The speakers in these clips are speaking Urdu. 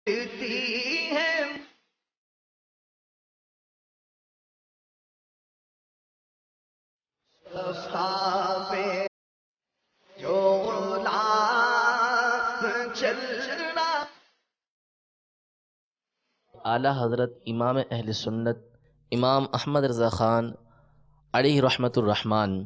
ہے پہ جو چلنا۔ اعلیٰ حضرت امام اہل سنت امام احمد رضا خان علیہ رحمت الرحمن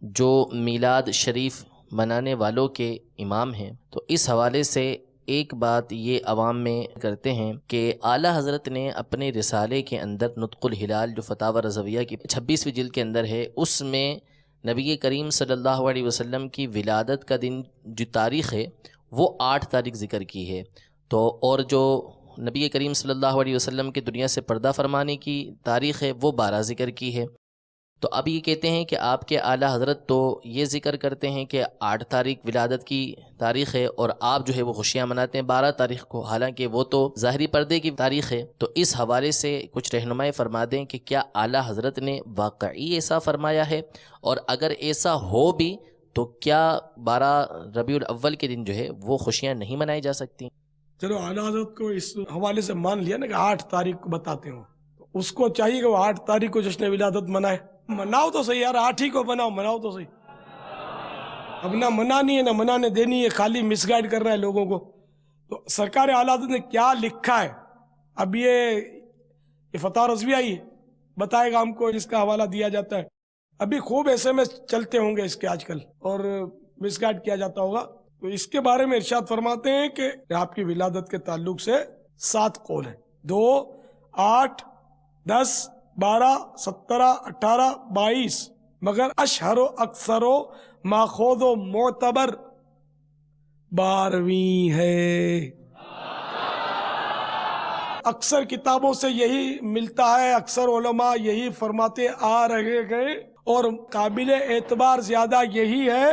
جو میلاد شریف منانے والوں کے امام ہیں، تو اس حوالے سے ایک بات یہ عوام میں کرتے ہیں کہ اعلیٰ حضرت نے اپنے رسالے کے اندر نطق الہلال جو فتاوی رضویہ کی 26ویں جلد کے اندر ہے، اس میں نبی کریم صلی اللہ علیہ وسلم کی ولادت کا دن جو تاریخ ہے وہ 8 تاریخ ذکر کی ہے، تو اور جو نبی کریم صلی اللہ علیہ وسلم کی دنیا سے پردہ فرمانے کی تاریخ ہے وہ 12 ذکر کی ہے۔ تو اب یہ کہتے ہیں کہ آپ کے اعلیٰ حضرت تو یہ ذکر کرتے ہیں کہ 8 تاریخ ولادت کی تاریخ ہے، اور آپ جو ہے وہ خوشیاں مناتے ہیں 12 تاریخ کو، حالانکہ وہ تو ظاہری پردے کی تاریخ ہے۔ تو اس حوالے سے کچھ رہنمائی فرما دیں کہ کیا اعلیٰ حضرت نے واقعی ایسا فرمایا ہے، اور اگر ایسا ہو بھی تو کیا 12 ربیع الاول کے دن جو ہے وہ خوشیاں نہیں منائی جا سکتی؟ چلو اعلیٰ حضرت کو اس حوالے سے مان لیا نا کہ 8 تاریخ کو بتاتے ہوں، تو اس کو چاہیے کہ وہ 8 تاریخ کو جشن ولادت منائے۔ مناؤ تو صحیح یار، 8 ہی کو مناؤ تو صحیح۔ اب نہ منانی ہے نہ منانے دینی ہے، خالی مس گائیڈ کر رہا ہے لوگوں کو۔ تو سرکار اعلیٰ حضرت نے کیا لکھا ہے، اب یہ فتاوی رضویہ ہی بتائے گا ہم کو، جس کا حوالہ دیا جاتا ہے۔ ابھی خوب ایسے میں چلتے ہوں گے اس کے آج کل، اور مس گائیڈ کیا جاتا ہوگا۔ تو اس کے بارے میں ارشاد فرماتے ہیں کہ آپ کی ولادت کے تعلق سے 7 قول ہیں، 2، 8، 10، 12، 17، 18، 22، مگر اشہر و اکثر و ماخوذ و معتبر 12ویں ہے۔ اکثر کتابوں سے یہی ملتا ہے، اکثر علماء یہی فرماتے آ رہے گئے، اور قابل اعتبار زیادہ یہی ہے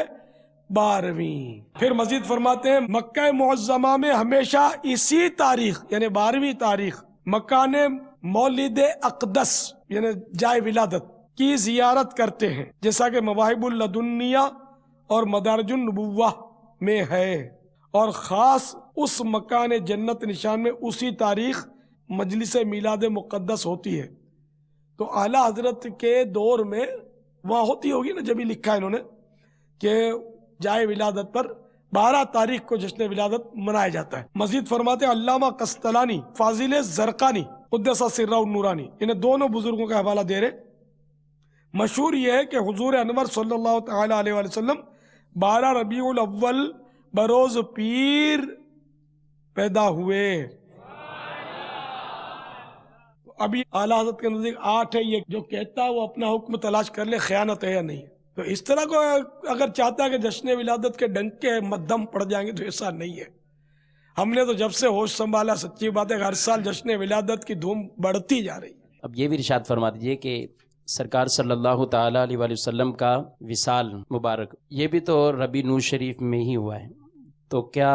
12ویں۔ پھر مزید فرماتے ہیں مکہ معظمہ میں ہمیشہ اسی تاریخ یعنی 12ویں تاریخ مکان مولد اقدس یعنی جائے ولادت کی زیارت کرتے ہیں، جیسا کہ مواہب اللدنیہ اور مدارج النبوہ میں ہے، اور خاص اس مکان جنت نشان میں اسی تاریخ مجلس میلاد مقدس ہوتی ہے۔ تو اعلیٰ حضرت کے دور میں وہاں ہوتی ہوگی نا، جب ہی لکھا ہے انہوں نے کہ جائے ولادت پر 12 تاریخ کو جشن ولادت منایا جاتا ہے۔ مزید فرماتے ہیں علامہ قسطلانی، فاضل زرقانی قدس سرہ النورانی، انہیں دونوں بزرگوں کا حوالہ دے رہے۔ مشہور یہ ہے کہ حضور انور صلی اللہ تعالی علیہ وآلہ وسلم 12 ربیع الاول بروز پیر پیدا ہوئے۔ ابھی اعلیٰ حضرت کے نزدیک 8 ہے، یہ جو کہتا ہے وہ اپنا حکم تلاش کر لے خیانت ہے یا نہیں۔ تو اس طرح کو اگر چاہتا ہے کہ جشن ولادت کے ڈنکے مدھم پڑ جائیں گے تو ایسا نہیں ہے۔ ہم نے تو جب سے ہوش سنبھالا، سچی بات ہے کہ ہر سال جشن ولادت کی دھوم بڑھتی جا رہی ہے۔ اب یہ بھی ارشاد فرما دیجئے کہ سرکار صلی اللہ تعالیٰ علیہ وآلہ وسلم کا وصال مبارک یہ بھی تو ربیع نور شریف میں ہی ہوا ہے، تو کیا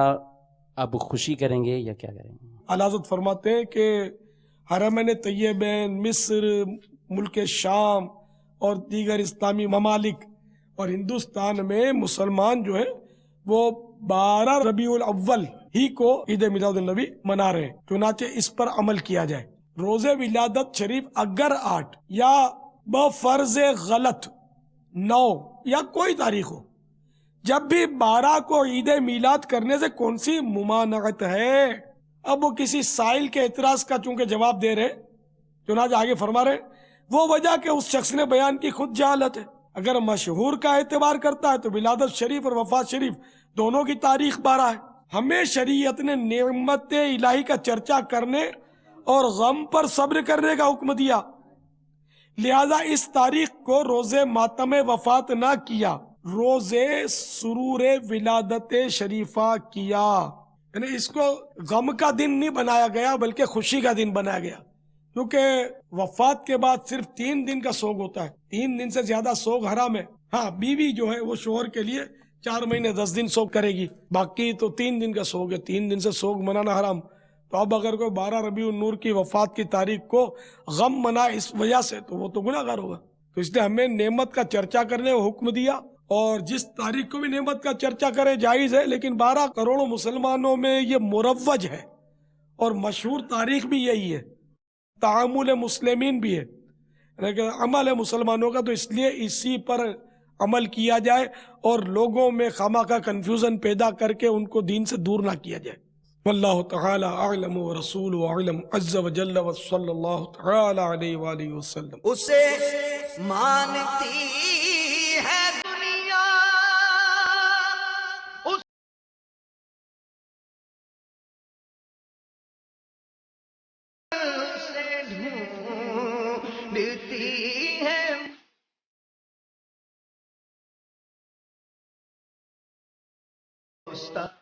اب خوشی کریں گے یا کیا کریں گے؟ اعلیٰ حضرت فرماتے ہیں کہ حرمین طیبین، مصر، ملک شام اور دیگر اسلامی ممالک اور ہندوستان میں مسلمان جو ہیں وہ 12 ربیع الاول ہی کو عید میلاد النبی منا رہے ہیں، چنانچہ اس پر عمل کیا جائے۔ روز ولادت شریف اگر 8 یا بفرض غلط 9 یا کوئی تاریخ ہو، جب بھی 12 کو عید میلاد کرنے سے کون سی ممانعت ہے؟ اب وہ کسی سائل کے اعتراض کا چونکہ جواب دے رہے، چنانچہ آگے فرما رہے وہ وجہ کہ اس شخص نے بیان کی خود جہالت ہے۔ اگر مشہور کا اعتبار کرتا ہے تو ولادت شریف اور وفات شریف دونوں کی تاریخ 12 ہے۔ ہمیں شریعت نے نعمت الہی کا چرچا کرنے اور غم پر صبر کرنے کا حکم دیا، لہذا اس تاریخ کو روز ماتم وفات نہ کیا، روز سرور ولادت شریفہ کیا۔ یعنی اس کو غم کا دن نہیں بنایا گیا بلکہ خوشی کا دن بنایا گیا، کیونکہ وفات کے بعد صرف 3 دن کا سوگ ہوتا ہے، 3 دن سے زیادہ سوگ حرام ہے۔ ہاں بیوی جو ہے وہ شوہر کے لیے 4 مہینے 10 دن سوگ کرے گی، باقی تو 3 دن کا سوگ ہے، 3 دن سے سوگ منانا حرام۔ تو اب اگر کوئی 12 ربیع النور کی وفات کی تاریخ کو غم منائے اس وجہ سے تو وہ تو گناہ گار ہوگا۔ تو اس لیے ہمیں نعمت کا چرچا کرنے کو حکم دیا، اور جس تاریخ کو بھی نعمت کا چرچا کرے جائز ہے، لیکن 12 کروڑ مسلمانوں میں یہ مروج ہے اور مشہور تاریخ بھی یہی ہے، تعامل مسلمین بھی ہے، لیکن عمل ہے مسلمانوں کا، تو اس لیے اسی پر عمل کیا جائے اور لوگوں میں خواہ کنفیوژن پیدا کر کے ان کو دین سے دور نہ کیا جائے۔ واللہ تعالی اعلم ورسولہ اعلم عز وجل وصلی اللہ تعالی علیہ وآلہ وسلم۔ اسے مانتی ہے دنیا، اسے ڈھونڈتی ہے مستقبل